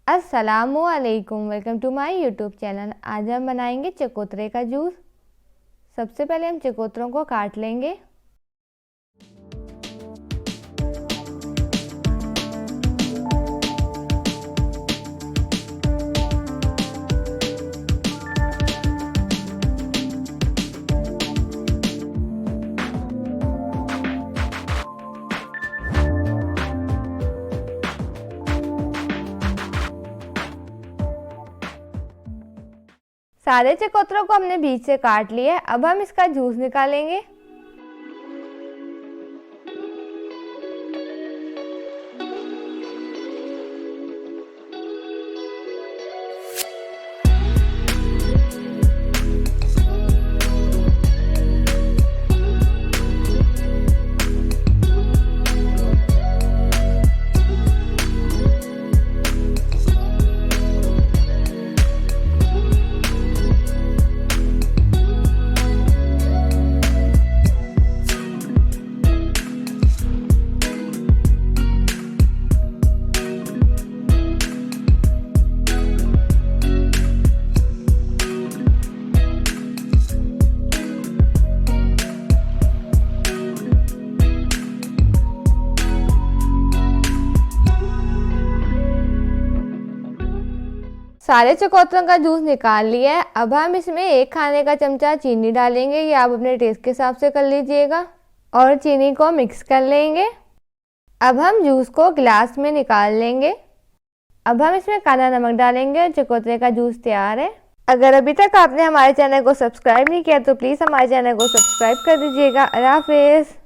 अस्सलामुअलैकुम, welcome to my YouTube channel. आज हम बनाएंगे चकोतरे का जूस। सबसे पहले हम चकोतरों को काट लेंगे। सारे चकोतरों को हमने बीच से काट लिया है। अब हम इसका जूस निकालेंगे। सारे चकोतरों का जूस निकाल लिया है। अब हम इसमें 1 खाने का चमचा चीनी डालेंगे। ये आप अपने टेस्ट के हिसाब से कर लीजिएगा और चीनी को मिक्स कर लेंगे। अब हम जूस को गिलास में निकाल लेंगे। अब हम इसमें काला नमक डालेंगे और चकोतरे का जूस तैयार है। अगर अभी तक आपने हमारे चैनल को सब्सक्राइब नहीं किया तो प्लीज़ हमारे चैनल को सब्सक्राइब कर दीजिएगा। अल्लाह हाफिज़।